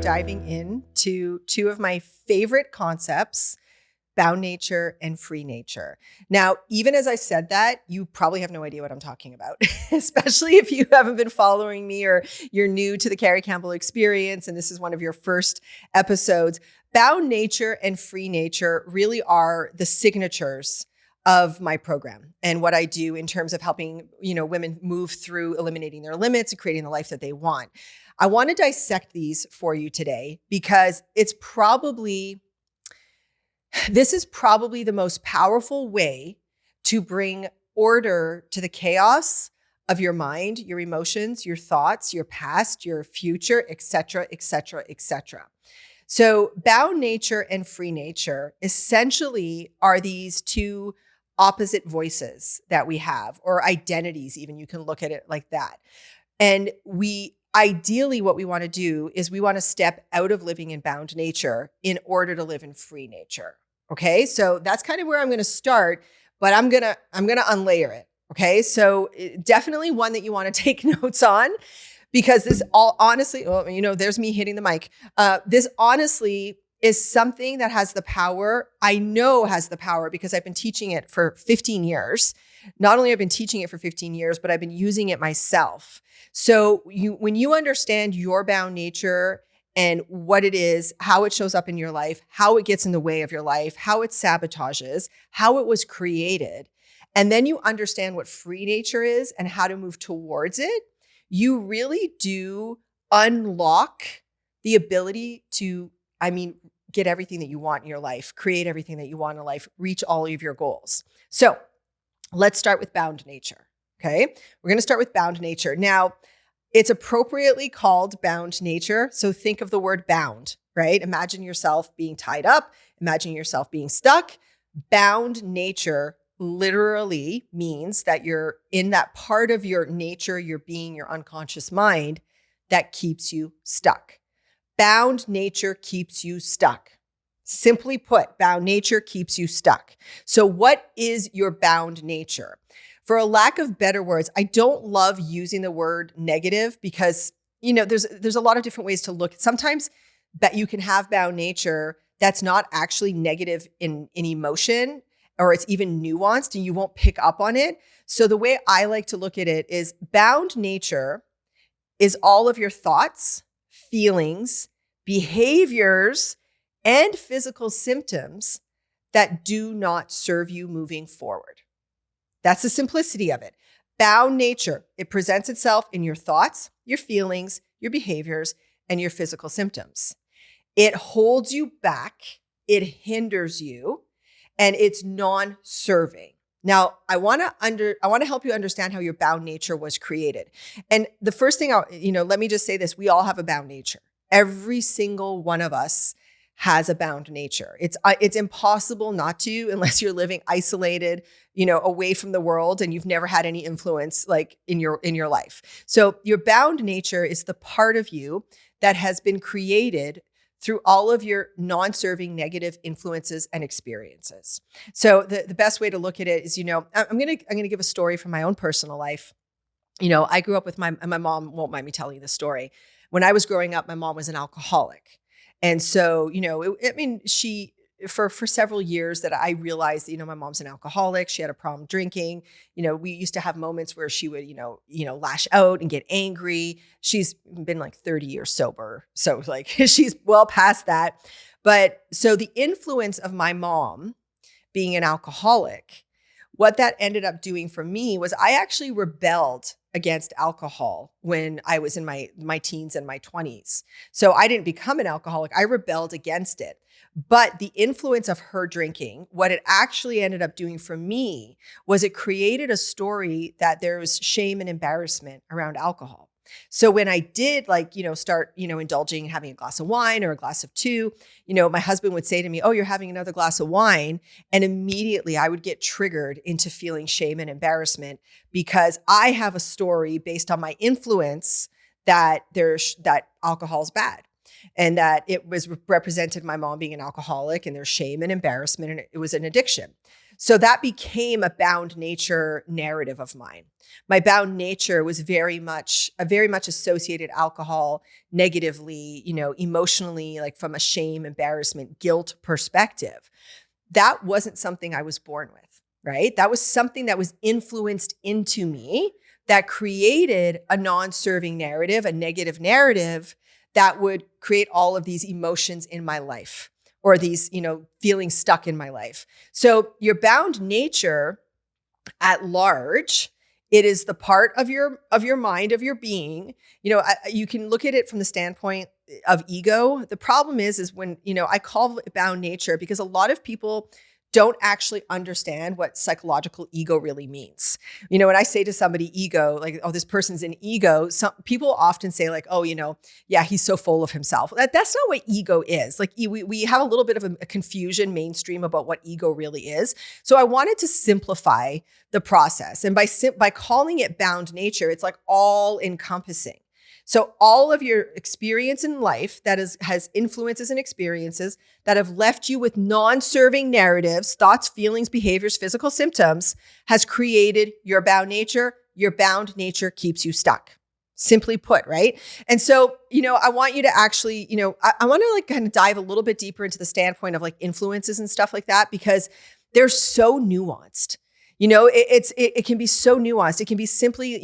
diving into two of my favorite concepts, bound nature and free nature. Now, even as I said that, you probably have no idea what I'm talking about, especially if you haven't been following me or you're new to the Carrie Campbell experience and this is one of your first episodes. Bound nature and free nature really are the signatures of my program and what I do in terms of helping, women move through eliminating their limits and creating the life that they want. I want to dissect these for you today because this is probably the most powerful way to bring order to the chaos of your mind, your emotions, your thoughts, your past, your future, et cetera, et cetera, et cetera. So bound nature and free nature essentially are these two opposite voices that we have, or identities even, you can look at it like that. And ideally what we want to do is we want to step out of living in bound nature in order to live in free nature. Okay, so that's kind of where I'm going to start, but I'm gonna unlayer it. Okay, so definitely one that you want to take notes on, because this all honestly, there's me hitting the mic. This honestly is something that has the power. I know has the power because I've been teaching it for 15 years. Not only have I been teaching it for 15 years, but I've been using it myself. So when you understand your bound nature and what it is, how it shows up in your life, how it gets in the way of your life, how it sabotages, how it was created, and then you understand what free nature is and how to move towards it, you really do unlock the ability to, get everything that you want in your life, create everything that you want in life, reach all of your goals. So let's start with bound nature. Okay. We're going to start with bound nature. Now, it's appropriately called bound nature. So think of the word bound, right? Imagine yourself being tied up. Imagine yourself being stuck. Bound nature literally means that you're in that part of your nature, your being, your unconscious mind that keeps you stuck. Bound nature keeps you stuck. Simply put, bound nature keeps you stuck. So what is your bound nature? For a lack of better words, I don't love using the word negative because, there's a lot of different ways to look. Sometimes that you can have bound nature that's not actually negative in emotion, or it's even nuanced and you won't pick up on it. So the way I like to look at it is bound nature is all of your thoughts, feelings, behaviors, and physical symptoms that do not serve you moving forward. That's the simplicity of it. Bound nature, it presents itself in your thoughts, your feelings, your behaviors, and your physical symptoms. It holds you back, it hinders you, and it's non-serving. Now, I want to help you understand how your bound nature was created. And the first thing, let me just say this, we all have a bound nature. Every single one of us has a bound nature. It's impossible not to, unless you're living isolated, away from the world and you've never had any influence like in your life. So your bound nature is the part of you that has been created through all of your non-serving negative influences and experiences. So the best way to look at it is, I'm going to give a story from my own personal life. I grew up with my mom won't mind me telling you the story. When I was growing up, my mom was an alcoholic. And so, she, for several years that I realized, my mom's an alcoholic. She had a problem drinking. We used to have moments where she would, lash out and get angry. She's been like 30 years sober. So like she's well past that. But so the influence of my mom being an alcoholic, what that ended up doing for me was I actually rebelled against alcohol when I was in my teens and my 20s. So I didn't become an alcoholic. I rebelled against it. But the influence of her drinking, what it actually ended up doing for me was it created a story that there was shame and embarrassment around alcohol. So when I did start, indulging, having a glass of wine or a glass of two, my husband would say to me, "Oh, you're having another glass of wine." And immediately I would get triggered into feeling shame and embarrassment because I have a story based on my influence that alcohol's bad. And that it was represented my mom being an alcoholic and there's shame and embarrassment and it was an addiction. So that became a bound nature narrative of mine. My bound nature was very much associated alcohol negatively, emotionally, like from a shame, embarrassment, guilt perspective. That wasn't something I was born with, right? That was something that was influenced into me that created a non-serving narrative, a negative narrative that would create all of these emotions in my life, or these, feelings stuck in my life. So your bound nature at large, it is the part of your mind, of your being. You can look at it from the standpoint of ego. The problem is when, I call it bound nature because a lot of people don't actually understand what psychological ego really means. When I say to somebody ego, like, oh, this person's an ego, some people often say like, oh, yeah, he's so full of himself. That's not what ego is. Like we have a little bit of a confusion mainstream about what ego really is. So I wanted to simplify the process. And by calling it bound nature, it's like all encompassing. So all of your experience in life that has influences and experiences that have left you with non-serving narratives, thoughts, feelings, behaviors, physical symptoms, has created your bound nature. Your bound nature keeps you stuck. Simply put, right? And so, I want you to actually, I want to like kind of dive a little bit deeper into the standpoint of like influences and stuff like that, because they're so nuanced. It can be so nuanced. It can be simply,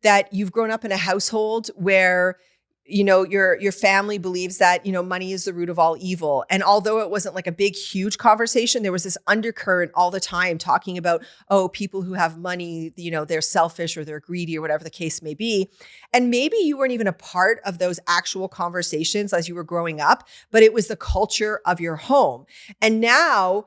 that you've grown up in a household where, your family believes that, money is the root of all evil. And although it wasn't like a big, huge conversation, there was this undercurrent all the time talking about, oh, people who have money, they're selfish or they're greedy or whatever the case may be. And maybe you weren't even a part of those actual conversations as you were growing up, but it was the culture of your home. And now,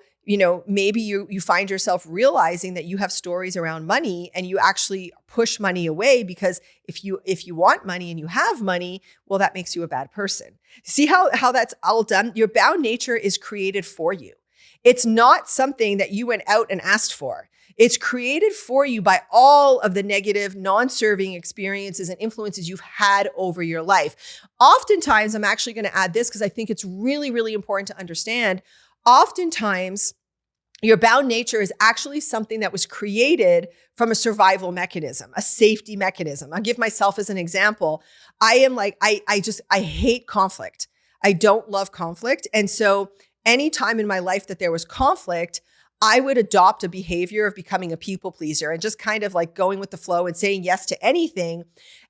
maybe you find yourself realizing that you have stories around money and you actually push money away because if you want money and you have money, well, that makes you a bad person. See how that's all done? Your bound nature is created for you. It's not something that you went out and asked for. It's created for you by all of the negative, non-serving experiences and influences you've had over your life. Oftentimes, I'm actually going to add this because I think it's really, really important to understand. Oftentimes, your bound nature is actually something that was created from a survival mechanism, a safety mechanism. I'll give myself as an example. I am like, I hate conflict. I don't love conflict. And so anytime in my life that there was conflict, I would adopt a behavior of becoming a people pleaser and just kind of like going with the flow and saying yes to anything.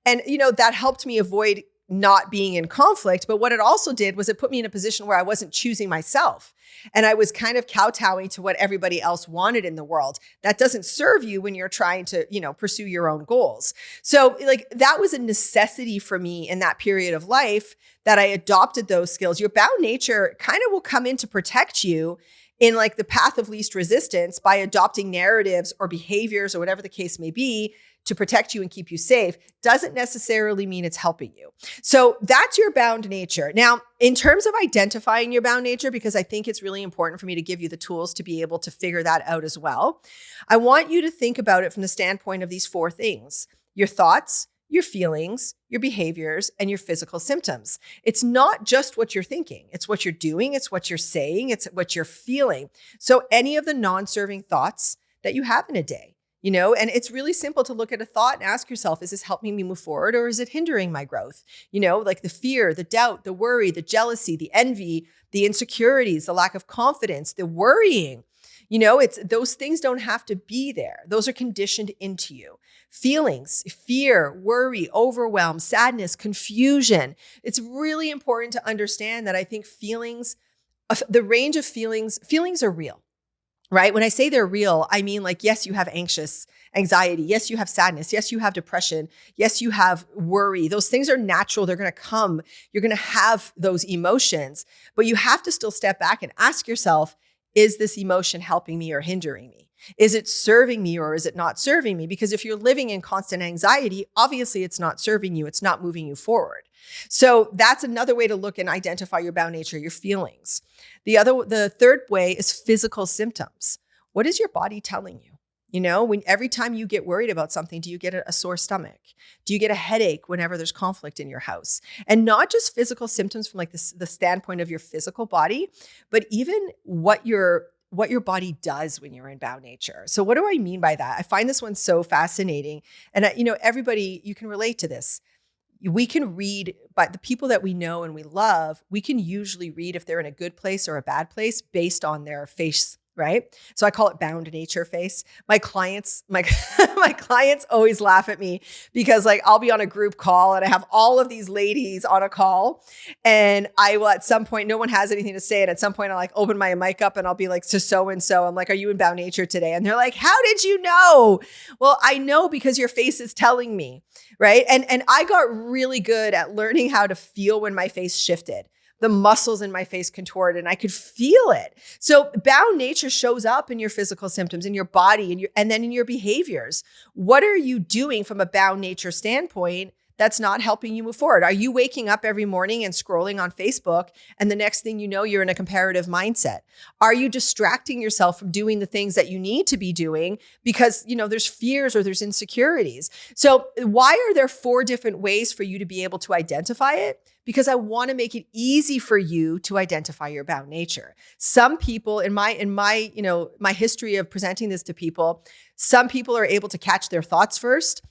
And, that helped me avoid not being in conflict. But what it also did was it put me in a position where I wasn't choosing myself. And I was kind of kowtowing to what everybody else wanted in the world. That doesn't serve you when you're trying to, pursue your own goals. So like that was a necessity for me in that period of life that I adopted those skills. Your bound nature kind of will come in to protect you in like the path of least resistance by adopting narratives or behaviors or whatever the case may be to protect you and keep you safe. Doesn't necessarily mean it's helping you. So that's your bound nature. Now, in terms of identifying your bound nature, because I think it's really important for me to give you the tools to be able to figure that out as well, I want you to think about it from the standpoint of these four things: your thoughts, your feelings, your behaviors, and your physical symptoms. It's not just what you're thinking. It's what you're doing. It's what you're saying. It's what you're feeling. So any of the non-serving thoughts that you have in a day, and it's really simple to look at a thought and ask yourself, is this helping me move forward or is it hindering my growth? Like the fear, the doubt, the worry, the jealousy, the envy, the insecurities, the lack of confidence, the worrying. It's those things don't have to be there. Those are conditioned into you. Feelings, fear, worry, overwhelm, sadness, confusion. It's really important to understand that I think feelings, the range of feelings are real. Right? When I say they're real, I mean like, yes, you have anxiety. Yes, you have sadness. Yes, you have depression. Yes, you have worry. Those things are natural. They're going to come. You're going to have those emotions, but you have to still step back and ask yourself, is this emotion helping me or hindering me? Is it serving me or is it not serving me? Because if you're living in constant anxiety, obviously it's not serving you. It's not moving you forward. So that's another way to look and identify your bound nature, your feelings. The third way is physical symptoms. What is your body telling you? When every time you get worried about something, do you get a sore stomach? Do you get a headache whenever there's conflict in your house? And not just physical symptoms from like the standpoint of your physical body, but even what your what your body does when you're in bound nature. So what do I mean by that? I find this one so fascinating. And everybody, you can relate to this. We can read, but the people that we know and we love, we can usually read if they're in a good place or a bad place based on their face, right? So I call it bound nature face. My clients, my clients always laugh at me because like I'll be on a group call and I have all of these ladies on a call, and I will at some point, no one has anything to say. And at some point I'll like open my mic up and I'll be like, so-and-so, I'm like, are you in bound nature today? And they're like, how did you know? Well, I know because your face is telling me, right? And I got really good at learning how to feel when my face shifted. The muscles in my face contorted and I could feel it. So bound nature shows up in your physical symptoms, in your body, and then in your behaviors. What are you doing from a bound nature standpoint that's not helping you move forward? Are you waking up every morning and scrolling on Facebook and the next thing you know, you're in a comparative mindset? Are you distracting yourself from doing the things that you need to be doing because, there's fears or there's insecurities? So why are there 4 different ways for you to be able to identify it? Because I want to make it easy for you to identify your bound nature. Some people in my history of presenting this to people, some people are able to catch their thoughts first.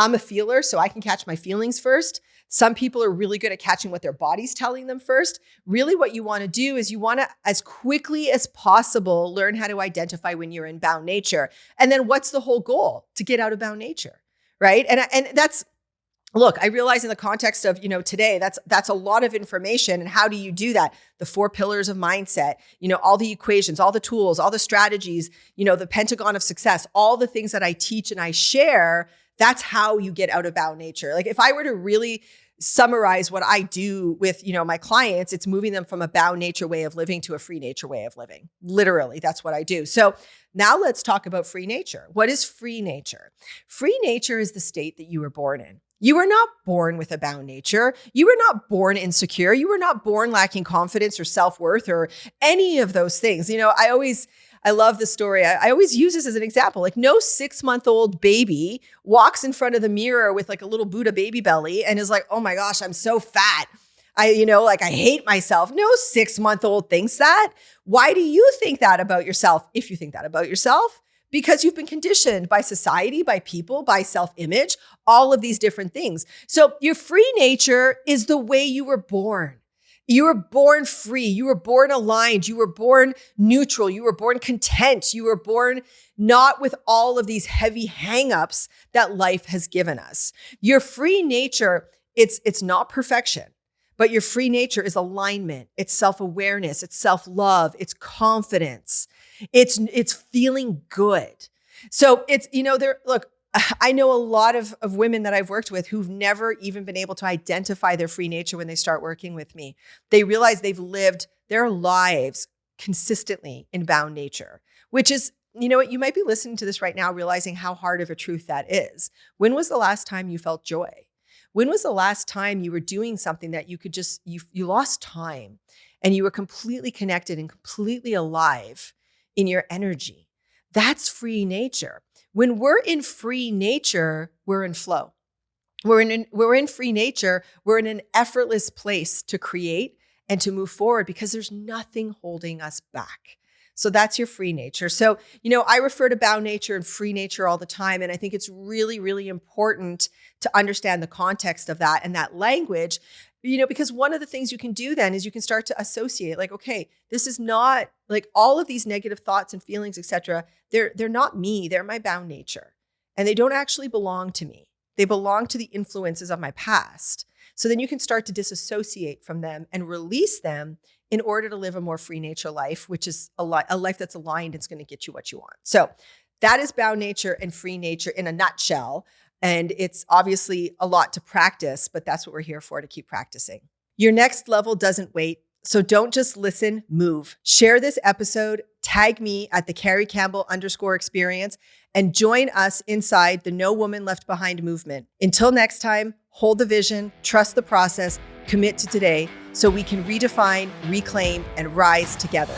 I'm a feeler, so I can catch my feelings first. Some people are really good at catching what their body's telling them first. Really what you want to do is you want to, as quickly as possible, learn how to identify when you're in bound nature. And then what's the whole goal? To get out of bound nature, right? And that's, look, I realize in the context of, today, that's a lot of information. And how do you do that? The 4 pillars of mindset, all the equations, all the tools, all the strategies, the Pentagon of success, all the things that I teach and I share. That's how you get out of bound nature. Like if I were to really summarize what I do with, my clients, it's moving them from a bound nature way of living to a free nature way of living. Literally, that's what I do. So now let's talk about free nature. What is free nature? Free nature is the state that you were born in. You were not born with a bound nature. You were not born insecure. You were not born lacking confidence or self-worth or any of those things. I love the story. I always use this as an example. Like no 6-month-old baby walks in front of the mirror with like a little Buddha baby belly and is like, oh my gosh, I'm so fat. I hate myself. No 6-month-old thinks that. Why do you think that about yourself? If you think that about yourself, because you've been conditioned by society, by people, by self-image, all of these different things. So your free nature is the way you were born. You were born free. You were born aligned. You were born neutral. You were born content. You were born not with all of these heavy hangups that life has given us. Your free nature, it's not perfection, but your free nature is alignment. It's self-awareness. It's self-love. It's confidence. It's feeling good. So look, I know a lot of women that I've worked with who've never even been able to identify their free nature when they start working with me. They realize they've lived their lives consistently in bound nature, which is, you might be listening to this right now, realizing how hard of a truth that is. When was the last time you felt joy? When was the last time you were doing something that you could just, you lost time and you were completely connected and completely alive in your energy? That's free nature. When we're in free nature, we're in flow. We're in free nature. We're in an effortless place to create and to move forward because there's nothing holding us back. So that's your free nature. So, I refer to bound nature and free nature all the time. And I think it's really, really important to understand the context of that and that language, because one of the things you can do then is you can start to associate like, okay, this is not like all of these negative thoughts and feelings, etc. They're not me. They're my bound nature and they don't actually belong to me. They belong to the influences of my past. So then you can start to disassociate from them and release them in order to live a more free nature life, which is a life that's aligned and it's going to get you what you want. So that is bound nature and free nature in a nutshell. And it's obviously a lot to practice, but that's what we're here for, to keep practicing. Your next level doesn't wait. So don't just listen, move. Share this episode, tag me at the Carrie Campbell _experience, and join us inside the No Woman Left Behind movement. Until next time, hold the vision, trust the process, commit to today so we can redefine, reclaim, and rise together.